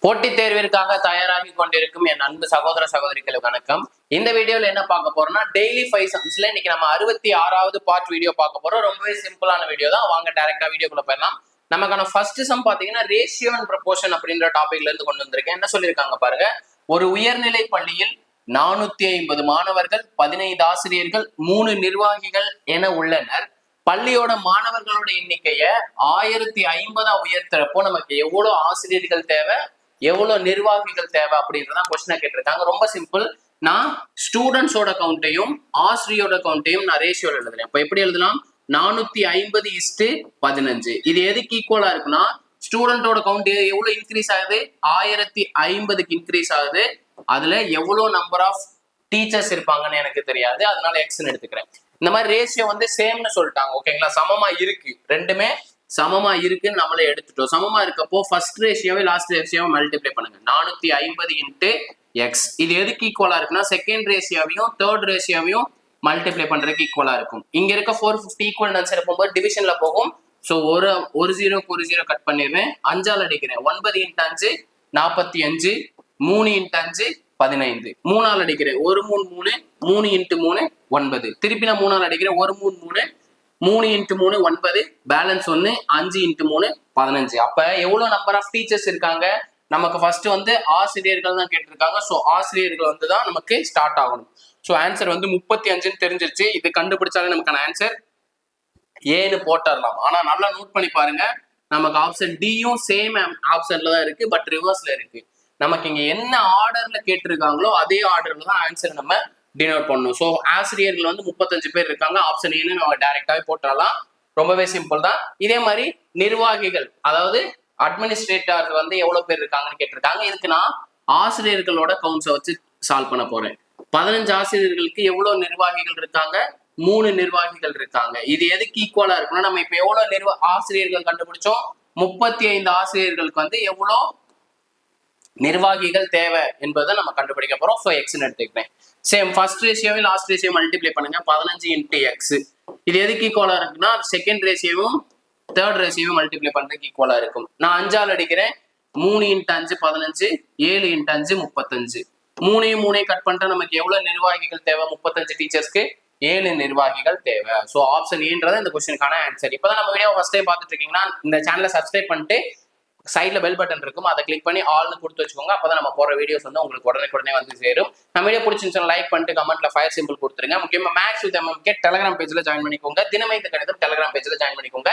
போட்டித் தேர்விற்காக தயாராகி கொண்டிருக்கும் என் அன்பு சகோதர சகோதரிகளுக்கு வணக்கம். இந்த வீடியோல என்ன பார்க்க போறோம்னா டெய்லி 5 சம்ஸ்ல இன்னைக்கு நம்ம 66வது பார்ட் வீடியோ பார்க்க போறோம். ரொம்பவே சிம்பிளான வீடியோ தான். வாங்க டைரக்டா வீடியோக்குள்ள போயிடலாம். நமக்கான ஃபர்ஸ்ட் சம் பாத்தீங்கன்னா ரேஷியோ அண்ட் ப்ரொபோர்ஷன் அப்படின்ற டாபிக்ல இருந்து கொண்டு வந்திருக்கேன். என்ன சொல்லியிருக்காங்க பாருங்க. ஒரு உயர்நிலை பள்ளியில் 450 மாணவர்கள், 15 ஆசிரியர்கள், 3 நிர்வாகிகள் என உள்ளனர். பள்ளியோட மாணவர்களோட எண்ணிக்கைய 1050 உயர்த்துறப்போ நமக்கு எவ்வளவு ஆசிரியர்கள் தேவை, எவ்வளவு நிர்வாகிகள் தேவை அப்படின்றதான் கொஸ்டினா கேட்டிருக்காங்க. ரொம்ப சிம்பிள். நான் ஸ்டூடெண்ட்ஸோட கவுண்ட்டையும் ஆசிரியரோட கவுண்ட்டையும் நான் ரேஷியோல எழுதுறேன். இப்ப எப்படி எழுதலாம்? 450:15. இது எதுக்கு ஈக்குவலா இருக்குன்னா, ஸ்டூடெண்டோட கவுண்ட் எவ்வளவு இன்க்ரீஸ் ஆகுது? 1050க்கு இன்க்ரீஸ் ஆகுது. அதுல எவ்வளவு நம்பர் ஆஃப் டீச்சர்ஸ் இருப்பாங்கன்னு எனக்கு தெரியாது, அதனால எக்ஸ்ன்னு எடுத்துக்கிறேன். இந்த மாதிரி ரேஷியோ வந்து சேம்னு சொல்லிட்டாங்க. ஓகேங்களா? சமமா இருக்கு, ரெண்டுமே சமமா இருக்குன்னு நம்மளே எடுத்துட்டோம். சமமா இருக்கப்போ ஃபர்ஸ்ட் ரேஷியோவை லாஸ்ட் ரேஷியோவை மல்டிப்ளை பண்ணுங்க. 450 × x. இது எதுக்கு ஈக்குவலா இருக்குன்னா, செகண்ட் ரேஷியோவையும் தேர்ட் ரேஷியோவையும் மல்டிப்ளை பண்றதுக்கு ஈக்குவலா இருக்கும். இங்க இருக்க 450 ஈக்குவல் ஆன்சர் போகும்போது டிவிஷன்ல போகும். ஸோ ஒரு ஜீரோ கட் பண்ணிடுவேன். 5ஆல் அடிக்கிறேன். 9 × 5 45, 3 × 5 15, 3ஆல் அடிக்கிறேன். 1 3 3, 3 × 3 9. திருப்பி நான் 3ஆல் அடிக்கிறேன். 1 3 3, 3 × 3 9, பேலன்ஸ் 1, 5 × 3 15. அப்ப எவ்வளவு நம்பர் ஆஃப் டீச்சர்ஸ் இருக்காங்க? நமக்கு ஃபர்ஸ்ட் வந்து ஆசிரியர்கள் தான் கேட்டிருக்காங்க. ஸோ ஆசிரியர்கள் வந்து தான் நமக்கு ஸ்டார்ட் ஆகணும். ஸோ ஆன்சர் வந்து 35ன்னு தெரிஞ்சிருச்சு. இது கண்டுபிடிச்சாலே நமக்கான ஆன்சர் ஏன்னு போட்டுடலாம். ஆனா நல்லா நோட் பண்ணி பாருங்க, நமக்கு ஆப்ஷன் டியும் சேம் ஆப்ஷன்ல தான் இருக்கு, பட் ரிவர்ஸ்ல இருக்கு. நமக்கு இங்க என்ன ஆர்டர்ல கேட்டிருக்காங்களோ அதே ஆர்டர்ல தான் ஆன்சர் நம்ம டினோட் பண்ணணும். ஸோ ஆசிரியர்கள் வந்து 35 பேர் இருக்காங்க. ஆப்ஷன் ஏன்னு நம்ம டைரக்டாவே போட்டுடலாம். ரொம்பவே சிம்பிள் தான். இதே மாதிரி நிர்வாகிகள், அதாவது அட்மினிஸ்ட்ரேட்டர் வந்து எவ்வளவு பேர் இருக்காங்கன்னு கேட்டிருக்காங்க. இதுக்கு நான் ஆசிரியர்களோட கவுண்ட்ஸை வச்சு சால்வ் பண்ண போறேன். 15 ஆசிரியர்களுக்கு எவ்வளவு நிர்வாகிகள் இருக்காங்க? 3 நிர்வாகிகள் இருக்காங்க. இது எதுக்கு ஈக்குவலா இருக்குன்னா, நம்ம இப்ப எவ்வளவு ஆசிரியர்கள் கண்டுபிடிச்சோம்? 35 ஆசிரியர்களுக்கு வந்து எவ்வளவு நிர்வாகிகள் தேவை என்பதை நம்ம கண்டுபிடிக்க போறோம். ஸோ எக்ஸ்ன்னு எடுத்துக்கிறேன். சேம் ஃபர்ஸ்ட் ரேஷியோவை லாஸ்ட் ரேஷியோ மல்டிப்ளை பண்ணுங்க. 15 × x. இது எதுக்கு ஈக்குவலா இருக்குன்னா, செகண்ட் ரேஷியோவும் தேர்ட் ரேஷியோவும் மல்டிப்ளை பண்றதுக்கு ஈக்குவலா இருக்கும். நான் 5ஆல் அடிக்கிறேன். 3 × 5 15, 7 × 5 35. 3 கட் பண்ணிட்டா நமக்கு எவ்வளவு நிர்வாகிகள் தேவை? 35 டீச்சர்ஸ்க்கு 7 நிர்வாகிகள் தேவை. ஸோ ஆப்ஷன் ஏன்றத இந்த கொஸ்டினுக்கான ஆன்சர். இப்பதான் நம்ம வீடியோ ஃபர்ஸ்ட் டைம் பார்த்துட்டு இருக்கீங்கன்னா இந்த சேனலை சப்ஸ்கிரைப் பண்ணிட்டு சைட்ல பெல் பட்டன் இருக்கும், அதை கிளிக் பண்ணி ஆல்னு கொடுத்து வச்சுக்கோங்க. அப்பதான் நம்ம போற வீடியோஸ் வந்து உங்களுக்கு உடனே வந்து சேரும். நம்ம வீடியோ பிடிச்சிருந்துச்சுன்னா லைக் பண்ணிட்டு கமெண்ட்ல ஃபயர் சிம்பிள் கொடுத்துருங்க. முக்கியமா மேக்ஸ் வித் MMK டெலிகிராம் பேஜ்ல ஜாயின் பண்ணிக்கோங்க. தினமை இந்த கணிதம் டெலிகிராம் பேஜ்ல ஜாயின் பண்ணிக்கோங்க.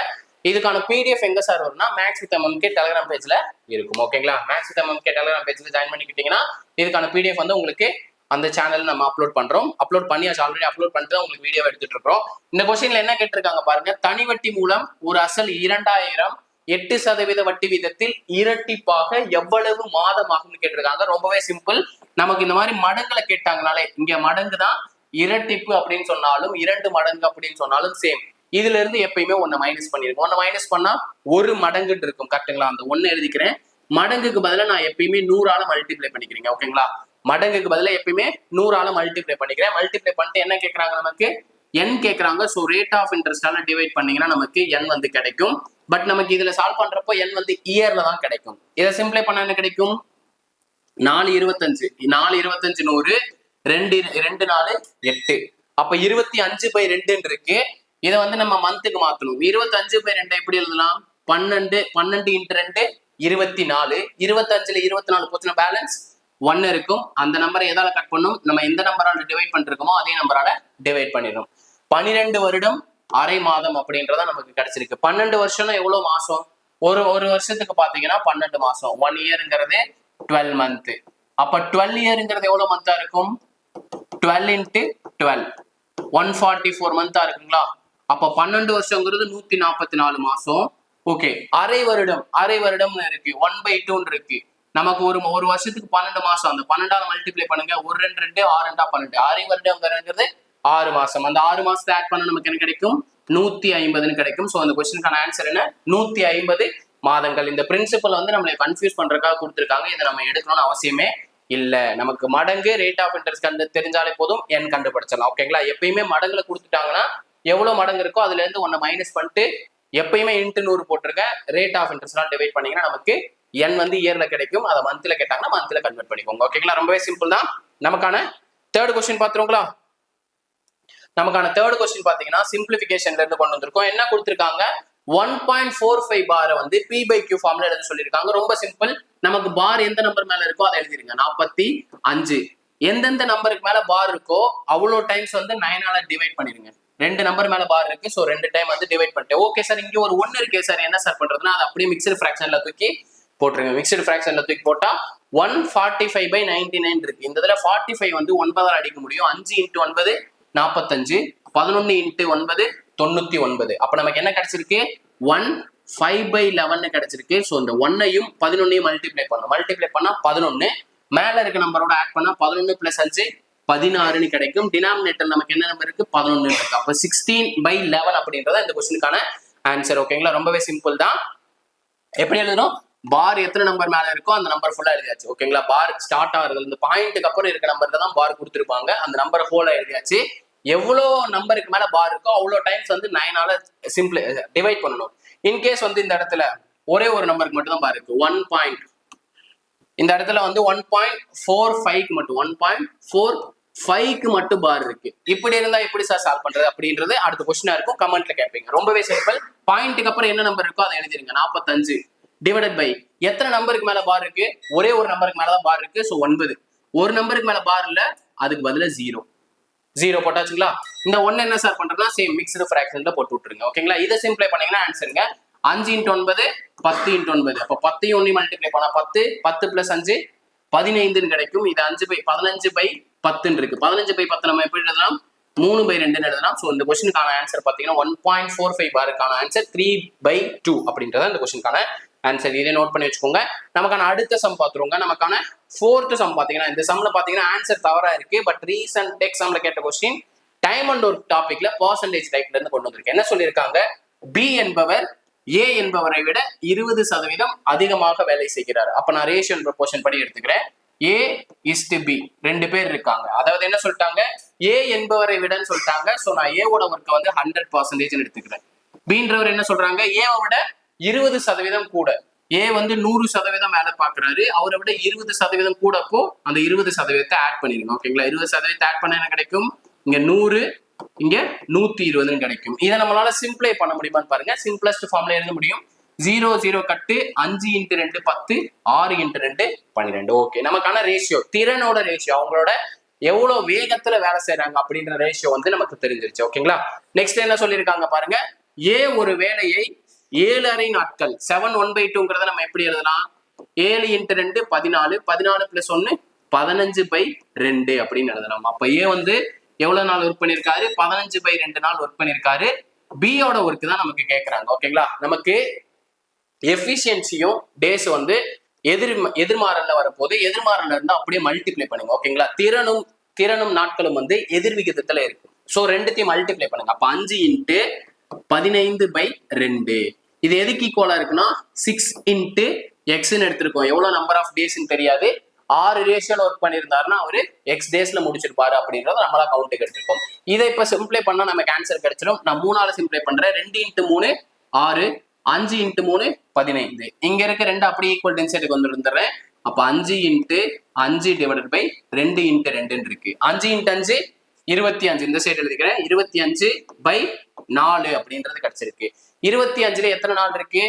இதுக்கான PDF எங்க சார் வரும்னா மேக்ஸ் வித் MMK டெலிகிராம் பேஜ்ல இருக்கும். ஓகேங்களா? மேக்ஸ் வித் MMK டெலிகிராம் பேஜ்ல ஜாயின் பண்ணிக்கிட்டீங்கன்னா இதுக்கான PDF வந்து உங்களுக்கு அந்த சேனல் நம்ம அப்லோட் பண்றோம். அப்லோட் பண்ணியாச்சு, ஆல்ரெடி அப்லோட் பண்ணிட்டு தான் உங்களுக்கு வீடியோ எடுத்துட்டு இருக்கோம். இந்த கொஸ்டின்ல என்ன கேட்டிருக்காங்க பாருங்க. தனி வட்டி மூலம் ஒரு அசல் 2000 8% வட்டி வீதத்தில் இரட்டிப்பாக எவ்வளவு மாதம் ஆகும்னு கேட்டிருக்காங்க. ரொம்பவே சிம்பிள். நமக்கு இந்த மாதிரி மடங்குல கேட்டாங்கனாலே, இங்க மடங்கு தான், இரட்டிப்பு அப்படின்னு சொன்னாலும் 2 மடங்கு அப்படின்னு சொன்னாலும் சேம். இதுல இருந்து எப்பயுமே 1 மைனஸ் பண்ணிருக்கோம். 1 மைனஸ் பண்ணா 1 மடங்குன்னு இருக்கும். கரெக்டுங்களா? அந்த 1 எழுதிக்கிறேன். மடங்குக்கு பதிலா நான் எப்பயுமே 100ஆல மல்டிப்ளை பண்ணிக்கிறீங்க. ஓகேங்களா? மடங்குக்கு பதிலா எப்பயுமே 100ஆல மல்டிப்ளை பண்ணிக்கிறேன். மல்டிப்ளை பண்ணிட்டு என்ன கேட்கறாங்க? நமக்கு n கேட்கறாங்க. ஸோ ரேட் ஆஃப் இன்ட்ரெஸ்டால டிவைட் பண்ணீங்கன்னா நமக்கு n வந்து கிடைக்கும். பட் நமக்கு இதுல சால்வ் பண்றப்போ n வந்து இயர்ல தான் கிடைக்கும். இதை சிம்பிளை பண்ண என்ன கிடைக்கும்? 4 25, 4 25 100, 2 2 4 8. அப்ப 25/2 இருக்கு. இதை வந்து நம்ம மந்த்துக்கு மாத்தணும். 25/2 எப்படி எழுதலாம்? 12 × 2 24. 25ல 24 போச்சுன்னா பேலன்ஸ் 1 இருக்கும். அந்த நம்பரை எதால கட் பண்ணும்? நம்ம எந்த நம்பரால டிவைட் பண்ணிருக்கோமோ அதே நம்பரால டிவைட் பண்ணிடும். 12 வருடம் அரை மாதம் அப்படின்றத நமக்கு கிடைச்சிருக்கு. 12 வருஷம்னா எவ்வளவு மாசம்? ஒரு வருஷத்துக்கு பாத்தீங்கன்னா 12 மாசம். 1 இயர்ங்கிறது 12 மந்த். அப்ப 12 இயர்ங்கிறது எவ்வளவு மந்தா இருக்கும்? 12 × 12 144 மந்தா இருக்குங்களா? அப்ப 12 வருஷங்கிறது 144 மாசம். ஓகே. அரை வருடம்னு இருக்கு. 1/2 இருக்கு. நமக்கு ஒரு வருஷத்துக்கு 12 மாசம். அந்த 12ஆல மல்டிப்ளை பண்ணுங்க. 1 2 2 6 2 12. அரை வருடம்ங்கிறது 6 மாசம். அந்த 6 மாசத்தை ஆட் பண்ண நமக்கு என்ன கிடைக்கும்? 150ன்னு கிடைக்கும். ஸோ அந்த கொஸ்டினுக்கான ஆன்சர் என்ன? 150 மாதங்கள். இந்த பிரின்சிபல் வந்து நம்மளை கன்ஃபியூஸ் பண்றதுக்காக கொடுத்துருக்காங்க. இதை நம்ம எடுக்கணும்னு அவசியமே இல்ல. நமக்கு மடங்கு ரேட் ஆஃப் இன்ட்ரெஸ்ட் தெரிஞ்சாலே போதும், n கண்டுபிடிச்சிடலாம். ஓகேங்களா? எப்பயுமே மடங்குல கொடுத்துட்டாங்கன்னா எவ்வளவு மடங்கு இருக்கோ அதுல இருந்து 1 மைனஸ் பண்ணிட்டு எப்பயுமே × 100 போட்டிருக்க ரேட் ஆஃப் இன்ட்ரெஸ்ட் டிவைட் பண்ணீங்கன்னா நமக்கு n வந்து இயர்ல கிடைக்கும், அதை மந்த்ல கேட்டாங்கன்னா மந்த்ல கன்வெர்ட் பண்ணிக்கோங்க. ஓகேங்களா, ரொம்பவே சிம்பிள் தான். நமக்கான தேர்ட் கொஸ்டின் பாத்துருங்களா? நமக்கான தேர்ட் கொஸ்டின் பாத்தீங்கன்னா சிம்பிளிபிகேஷன்ல இருந்து கொண்டு வந்திருக்கோம். என்ன கொடுத்திருக்காங்க, 1.45 பாரை வந்து P/Q ஃபார்ம்ல எழுத சொல்லியிருக்காங்க. ரொம்ப சிம்பிள். நமக்கு பார் எந்த நம்பர் மேல இருக்கோ அதை எழுதிருங்க. 45. எந்தெந்த நம்பருக்கு மேல பார் இருக்கோ அவ்வளோ டைம்ஸ் வந்து 9ஆல டிவைட் பண்ணிருங்க. 2 நம்பர் மேல பார் இருக்கு, ஸோ 2 டைம் வந்து டிவைட் பண்ணிட்டேன். ஓகே சார், இங்க ஒரு 1 இருக்கு சார், என்ன சார் பண்றதுன்னா அதை அப்படியே மிக்சடு ஃபிராக்ஷன்ல தூக்கி போட்டுருங்க. மிக்சடு ஃபிராக்ஷன்ல தூக்கி போட்டா 145/99 இருக்கு. இந்த இதுல 45 வந்து 9ஆல் அடிக்க முடியும். 5 × 9 45, 11 × 9 99. அப்ப நமக்கு என்ன கிடைச்சிருக்கு, 1/5/11 கிடைச்சிருக்கு. ஸோ இந்த 1ஐயும் 11ஐயும் மல்டிப்ளை பண்ணணும். மல்டிப்ளை பண்ணா 11, மேல இருக்க நம்பரோட ஆட் பண்ணா 11 + 5 16 கிடைக்கும். டினாமினேட்டர் நமக்கு என்ன நம்பர் இருக்கு, 11 இருக்கு. அப்ப 16/11 அப்படின்றத இந்த கொஸ்டினுக்கான ஆன்சர். ஓகேங்களா, ரொம்பவே சிம்பிள் தான். எப்படி எழுதணும், பார் எத்தனை நம்பர் மேல இருக்கோ அந்த நம்பர் ஃபுல்லா எழுதியாச்சு. ஓகேங்களா, பார் ஸ்டார்ட் ஆகுறது இந்த பாயிண்ட்டுக்கு அப்புறம் இருக்க நம்பர்ல தான் பார் கொடுத்துருப்பாங்க, அந்த நம்பரை ஃபுல்லா எழுதியாச்சு. எவ்வளோ நம்பருக்கு மேல பார் இருக்கோ அவ்வளோ டைம்ஸ் வந்து 9ஆல சிம்பிள் டிவைட் பண்ணணும். இன்கேஸ் வந்து இந்த இடத்துல ஒரே ஒரு நம்பருக்கு மட்டும் தான் பார் இருக்கு, 1. இந்த இடத்துல வந்து 1.45க்கு மட்டும் 1.45க்கு மட்டும் பார் இருக்கு. இப்படி இருந்தா எப்படி சார் சால்வ் பண்றது அப்படின்றது அடுத்த கொஸ்டினா இருக்கும், கமெண்ட்ல கேட்பீங்க. ரொம்பவே சிம்பிள். பாயிண்ட்டுக்கு அப்புறம் என்ன நம்பர் இருக்கோ அதை எழுதிருங்க. 45 டிவைடட் பை எத்தனை நம்பருக்கு மேல பார் இருக்கு, ஒரே ஒரு நம்பருக்கு மேலதான் பார் இருக்கு, ஸோ 9. ஒரு நம்பருக்கு மேல பார் இல்ல, அதுக்கு பதிலா 0 போட்டாச்சுங்களா. இந்த 1 என்ன சார் பண்றதுன்னா சேம் மிக்ஸ்டு ஃபிராக்ஷன்ல போட்டு விட்டுருங்க. ஓகேங்களா, இதை சிம்பிளை பண்ணீங்கன்னா ஆன்சருங்க 5 × 9 10 × 9. அப்ப 10 1 மல்டிப்ளை பண்ணா 10 + 5 15 கிடைக்கும். இது 15/10 இருக்கு. 15/10 நம்ம எப்படி எழுதலாம், 3/2 எழுதலாம். ஸோ இந்த கொஸ்டினுக்கான ஆன்சர் பாத்தீங்கன்னா 1.45 பாருக்கான ஆன்சர் 3/2 அப்படின்றத இந்த கொஸ்டினுக்கான ஆன்சர். இதை நோட் பண்ணி வச்சுக்கோங்க. நமக்கான அடுத்த சம் பாத்துருவோங்க. நமக்கான 4th சம் பாத்தீங்கன்னா இந்த சம்ல பாத்தீங்கன்னா ஆன்சர் தவறா இருக்கு. பட் ரீசன்ட் எக்ஸாம்ல கேட்ட கொஸ்டின் டைம் அண்ட் ஒர்க் டாபிக்ல பெர்சன்டேஜ் டைப்ல இருந்து கொண்டு வந்திருக்கு. என்ன சொல்லியிருக்காங்க, பி என்பவர் ஏ என்பவரை விட 20% அதிகமாக வேலை செய்கிறார். அப்ப நான் ரேஷியோ ப்ரொபோர்ஷன் படி எடுத்துக்கிறேன். A/B 2 பேர் இருக்காங்க. அதாவது என்ன சொல்லிட்டாங்க, ஏ என்பவரை விடன்னு சொல்லிட்டாங்க. ஸோ நான் ஏவோட ஒர்க்கை வந்து 100% எடுத்துக்கிறேன். பீன்றவர் என்ன சொல்றாங்க, ஏவை விட 20% கூட. ஏ வந்து 100% வேலை பார்க்கறாரு, அவரை விட 20% கூட. அப்போ அந்த 20% ஆட் பண்ணிருங்க. ஓகேங்களா, 20% ஆட் பண்ண என்ன கிடைக்கும், இங்க 100, இங்க 120 கிடைக்கும். இதை நம்மளால சிம்பிளை பண்ண முடியுமான்னு பாருங்க. சிம்பிளஸ்ட் ஃபார்ம்ல எழுத முடியும். 0 0 கட்டு, 5 × 2 10, 6 × 2 12. ஓகே, நமக்கான ரேஷியோ, திறனோட ரேஷியோ, அவங்களோட எவ்வளவு வேகத்துல வேலை செய்யறாங்க அப்படின்ற ரேஷியோ வந்து நமக்கு தெரிஞ்சிருச்சு. ஓகேங்களா, நெக்ஸ்ட் என்ன சொல்லியிருக்காங்க பாருங்க, ஏ ஒரு வேலையை 7 நாட்கள் 7 1/2ங்கிறத நம்ம எப்படி எழுதலாம், 7 × 2 14, 14 + 1 15/2 அப்படின்னு எழுதலாம். அப்ப ஏ வந்து எவ்வளவு நாள் ஒர்க் பண்ணிருக்காரு, 15/2 நாள் ஒர்க் பண்ணிருக்காரு. பியோட ஒர்க் தான் நமக்கு கேட்கறாங்க. ஓகேங்களா, நமக்கு எஃபிஷியன்சியும் டேஸ் வந்து எதிர்மாறல்ல வரப்போது, எதிர்மாறல்ல இருந்தா அப்படியே மல்டிப்ளை பண்ணுங்க. ஓகேங்களா, திறனும் நாட்களும் வந்து எதிர் விகிதத்துல இருக்கு. ஸோ ரெண்டுத்தையும் மல்டிப்ளை பண்ணுங்க. அப்ப 5 × 15/2 இது எதுக்கு ஈக்குவலா இருக்குன்னா 6 × x எடுத்திருக்கோம். எவ்வளவு நம்பர் ஆஃப் டேஸ்ன்னு தெரியாது. 6 ரேஷியோல ஒர்க் பண்ணியிருந்தாருன்னா அவரு எக்ஸ் டேஸ்ல முடிச்சிருப்பாரு அப்படின்றத நம்மளா கவுண்ட்டுக்கு எடுத்திருக்கோம். இதை இப்ப சிம்பிளை பண்ணா நமக்கு ஆன்சர் கிடைச்சிடும். நான் 3ஆல சிம்பிளை பண்றேன். 2 × 3 6, 5 × 3 15. இங்க இருக்க 2 அப்படியே ஈக்குவல் டென்சிட்டிக்கு வந்துருந்துறேன். அப்ப 5 × 5 டிவைடட் பை 2 × 2 இருக்கு. 5 × 5 25. இந்த சைடு எழுதிக்கிறேன். 25/4 அப்படின்றது கிடைச்சிருக்கு. 25ல எத்தனை நாள் இருக்கு,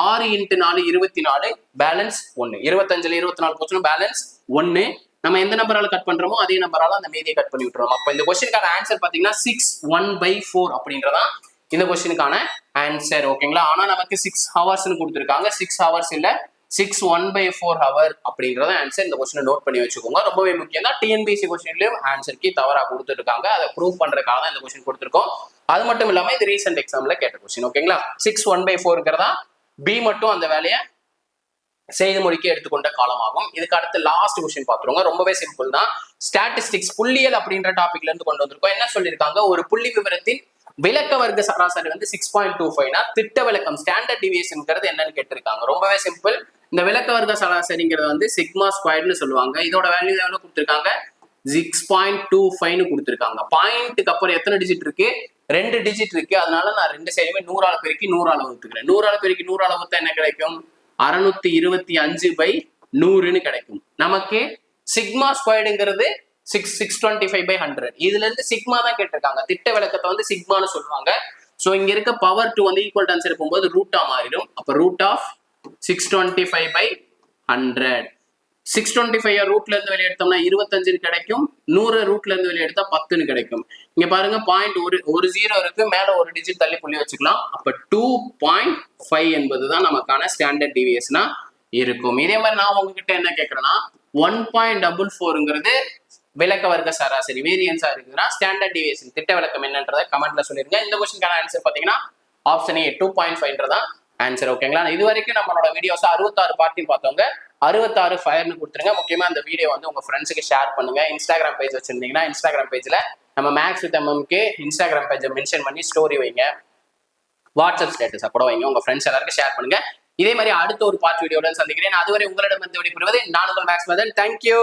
6 × 4 24, பேலன்ஸ் 1. 25ல 24 போச்சுன்னா பேலன்ஸ் 1. நம்ம எந்த நம்பரால கட் பண்றோமோ அதே நம்பரால அந்த மீதியை கட் பண்ணி விட்டுறோம். அப்ப இந்த கொஸ்டினுக்கான ஆன்சர் பாத்தீங்கன்னா 6 1/4 அப்படின்றதான் இந்த கொஸ்டினுக்கான ஆன்சர். ஓகேங்களா, ஆனா நமக்கு 6 ஹவர்ஸ்னு கொடுத்துருக்காங்க. 6 ஹவர்ஸ் இல்ல, 6 1/4 ஹவர் அப்படின்றத ஆன்சர். இந்த கொஸ்டினை நோட் பண்ணி வச்சுக்கோங்க, ரொம்பவே முக்கியம் தான். டிஎன்பிஎஸ்சி கொஸ்டின்லயும் ஆன்சர் கீ தவறா கொடுத்துருக்காங்க. அதை ப்ரூவ் பண்றதுக்காக தான் இந்த கொஸ்டின் கொடுத்துருக்கோம். அது மட்டும் இல்லாம இது ரீசெண்ட் எக்ஸாம்ல கேட்ட கொஸ்டின். ஓகேங்களா, 6 1/4 பி மட்டும் அந்த வேலையை செய்து முடிக்க எடுத்துக்கொண்ட காலமாகும். இதுக்கு அடுத்து லாஸ்ட் கொஸ்டின் பாத்துருவோங்க. ரொம்பவே சிம்பிள் தான். ஸ்டாட்டிஸ்டிக்ஸ், புள்ளியல் அப்படின்ற டாபிக்ல இருந்து கொண்டு வந்திருக்கோம். என்ன சொல்லியிருக்காங்க, ஒரு புள்ளி விவரத்தின் விளக்க வர்க்க சராசரி வந்து 6.25னா திட்ட விளக்கம் ஸ்டாண்டர்ட் டிவியேஷன்ங்கிறது என்னன்னு கேட்டிருக்காங்க. ரொம்பவே சிம்பிள். இந்த விளக்க வர்க்க சராசரிங்கிறது வந்து சிக்மா ஸ்கொயர்னு சொல்லுவாங்க. இதோட வேல்யூ எவ்வளவு கொடுத்திருக்காங்க, 6.25ன்னு கொடுத்திருக்காங்க. பாயிண்ட்டுக்கு அப்புறம் எத்தனை டிஜிட் இருக்கு, 2 டிஜிட் இருக்கு. அதனால நான் 2 சைடுமே 100ஆல பெருக்கி 100ஆல வகுத்துக்கிறேன். 100ஆல பெருக்கி 100ஆல வகுத்தா என்ன கிடைக்கும், 625/100ன்னு கிடைக்கும். நமக்கு சிக்மா ஸ்கொயர்டுங்கிறது 625/100. இதுல இருந்து சிக்மா தான் கேட்டிருக்காங்க. திட்ட விளக்கத்தை வந்து சிக்மான்னு சொல்லுவாங்க. சோ இங்க இருக்க பவர் 2 வந்து ஈக்குவல் ஆன்சர் போகும்போது ரூட்டா மாறிடும். அப்ப ரூட் ஆஃப் 625/100. 625 ரூட்ல இருந்து வெளியே எடுத்தோம்னா 25 கிடைக்கும். 100 ரூட்ல இருந்து வெளியே எடுத்தா 10ன்னு கிடைக்கும். இங்க பாருங்க பாயிண்ட் ஒரு 0 இருக்கு, மேல ஒரு டிஜிட் தள்ளி புள்ளி வச்சுக்கலாம். அப்ப 2.5 என்பதுதான் நமக்கான ஸ்டாண்டர்ட் டிவியேஷனா இருக்கும். இதே மாதிரி நான் உங்ககிட்ட என்ன கேட்கறேன்னா 1.44ங்கிறது விளக்க வர்க்க சராசரி வேரியன்ஸா இருக்குதுன்னா ஸ்டாண்டர்ட் டிவியேஷன் திட்ட விளக்கம் என்னன்றதை கமெண்ட்ல சொல்லிருங்க. இந்த கொஸ்டினுக்கான ஆன்சர் பாத்தீங்கன்னா ஆப்ஷன் ஏ 2.5ன்றதான் ஆன்சர். ஓகேங்களா? இது வரைக்கும் நம்மளோட வீடியோஸ் 66 பார்ட்டின்னு பார்த்தவங்க 66 ஃபயர்னு கொடுத்துருங்க. முக்கியமா இந்த வீடியோ வந்து உங்க ஃப்ரெண்ட்ஸுக்கு ஷேர் பண்ணுங்க. இன்ஸ்டாகிராம் பேஜ் வச்சிருந்தீங்கன்னா இன்ஸ்டாகிராம் பேஜ்ல நம்ம மேக்ஸ் வித் எம்எம்க்கு இன்ஸ்டாகிராம் பேஜை மென்ஷன் பண்ணி ஸ்டோரி வைங்க, வாட்ஸ்அப் ஸ்டேட்டஸை கூட வைங்க, உங்க ஃப்ரெண்ட்ஸ் எல்லாருக்கும் ஷேர் பண்ணுங்க. இதே மாதிரி அடுத்த ஒரு பார்ட் வீடியோட சந்திக்கிறேன். அதுவரை உங்களிடம் இருந்து விடைபெறுவது நான் உங்கள் மேக்ஸ் மதன். தேங்க்யூ.